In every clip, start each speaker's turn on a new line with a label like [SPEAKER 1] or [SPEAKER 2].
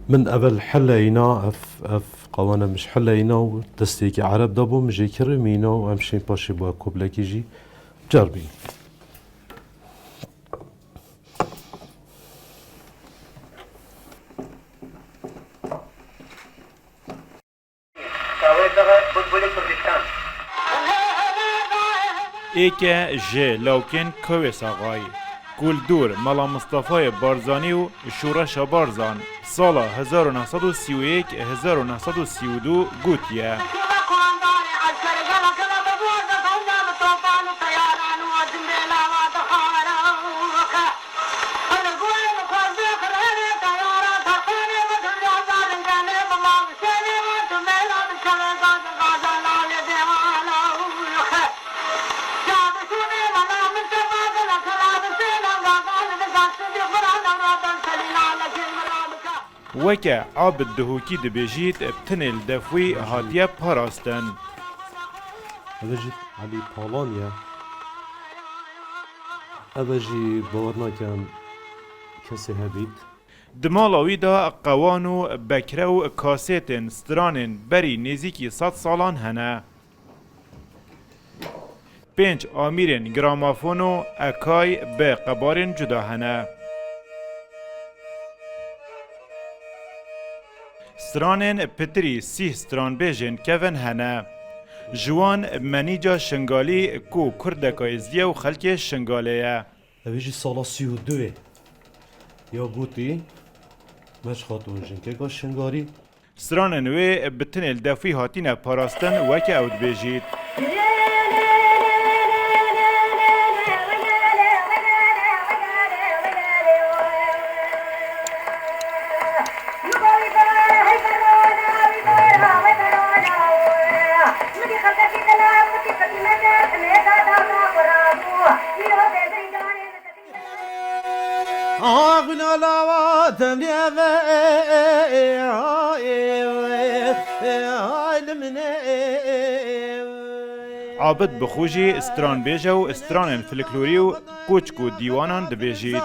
[SPEAKER 1] من أول حلينا اف قوانا مش حلينا ودستيكي عرب دابو مجي كرمينا وامشي باشي بوا كوبلاكي جي جربي
[SPEAKER 2] ایکه جه لوکن کویس آقای گلدور ملا مصطفی بارزانی و شورش بارزان سال 1931 1932 گوتیه وکه عابد دهوکی دبیجید بتنل دفوی هاتیه پاراستن
[SPEAKER 1] أبجي علي بالانيا أبجي باورنا كان كسي هبيت
[SPEAKER 2] دمالاوی دا قوانو بکرو کاسیتن سترانن بری نزیکی 100 سالان هنه 5 آمیرن گرامافونو اکای به قبارن جدا هنه سترانن پتری 30 ستران بیجن کون هنه جوان منیجا شنگالی کو کردکای زیه و خلک شنگالیه
[SPEAKER 1] أبجي صالة سيو دوي يا قوتي مش خاطو جنكي قا شنغاري
[SPEAKER 2] سترانن وی بتنل دفوی هاتین پاراستن وکه اود بیجید
[SPEAKER 1] آغنا لاوات
[SPEAKER 2] عابد بخوجی استران بیجه و استرانن فلکلوری و کوچک و دیوانان دبیجید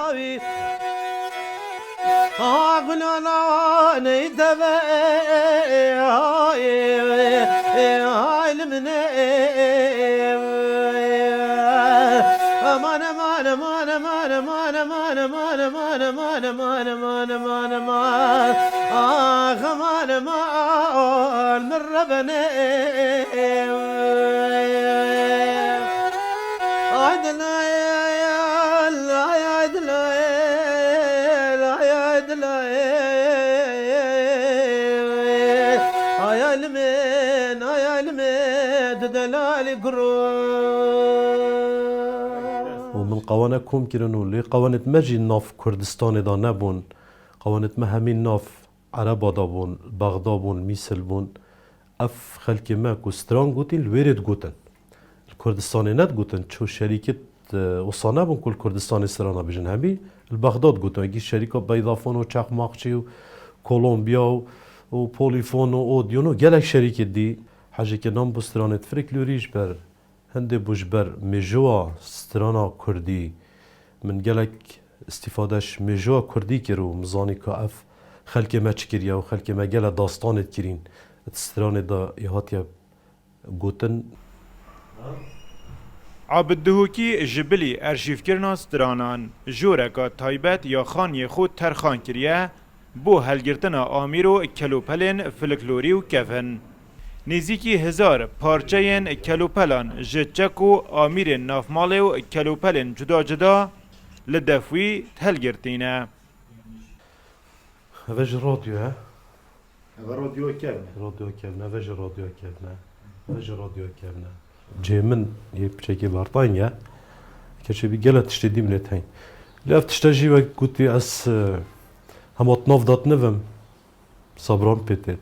[SPEAKER 1] آغنا لاوات امان امان امان امان امان امان امان امان امان امان امان امان امان آخ امان امان من ربنا عدنا يا عدنا يا عدنا يا المين يا المين دلالي ومن قوانكم كيرنو لي قوانت مجي ناف كردستان دا نبون قوانت ما همين ناف عربا دا بون بغدا بون ميسل بون اف خلق ما كستران قوتين الويرد قوتن الكردستاني ند قوتن شو شركة وصانا بون كل كردستاني سرانا بجن همي البغداد قوتن اجي شركة بيضافون و چاق ماقشي و كولومبيا و بوليفون و اوديون و جالك شركة دي حاجة كنام بسترانة فريكلوريش بر هنده بوجبر مجوا سترانا كردي من جالك استفادهش مجوا كردي كرو مزاني كاف خلق ما تشكريا و خلق ما جالا داستان تكرين سترانة دا يهاتيا قوتن
[SPEAKER 2] عابد دهوکی جبلی ارشیف کرنا سترانان جورکا تایبت یا خانی خود ترخان کریه بو هلگرتنا آمیرو کلوپلین فلکلوری و کفن نزیکی 1000 پارچهین کلوپلان جچک و آمیر نافماله و کلوپلین جدا جدا لدفوی هلگرتینه
[SPEAKER 1] هفج راديو ها
[SPEAKER 3] راديو كامل
[SPEAKER 1] راديو كابنا هفج راديو كابنا هفج راديو كابنا جي من يبشكي بارطين يا كشي بيجلا تشتدي من التين لا تشتجي وقلتي اس هم نفضت نفهم صبران بيتت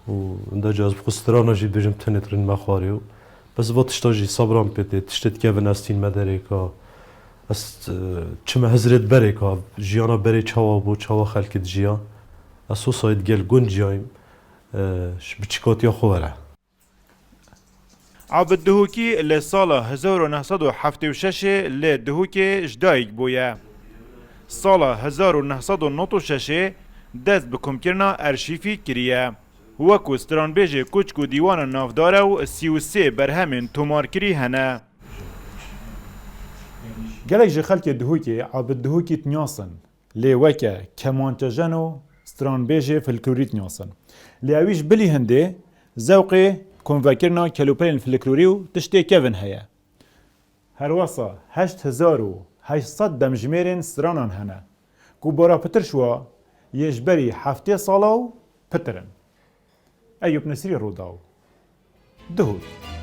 [SPEAKER 1] وعند جاز بخسترانا جي بجم تنترن مخاريو بس وقت تشتجي صبران بيتت تشتد كيفن استين مدريكا است چما هزرت بريكا جيانا بري چاوا بو چاوا خلقت جيا اسو سايد گل گون جايم بچكاتيا خوره
[SPEAKER 2] عابد دهوکی لسال 1976 لدهوکی جدایک بویه. سال 1996 دست به کمکرنا ارشیفی کریه وکو سترانبیج کوچک و دیوان نافداره و 33 برهمین تومارکری هنه
[SPEAKER 4] gelek ji xelkê dihûkê abid dihûkî tnyasin lê weke kemançejen û stranbêjê filklorî tnyasin. Lê ew jî bilî hindê zewqê konvekirina kelûpelên filklorî û tiştê kevin heye. Herwesa 8800 demjimêrên stranan hene ku bora pitir şuwa yê ji berî heftê sala û pitirin. Eyûb Nesîrî Rodaw. Dihûk.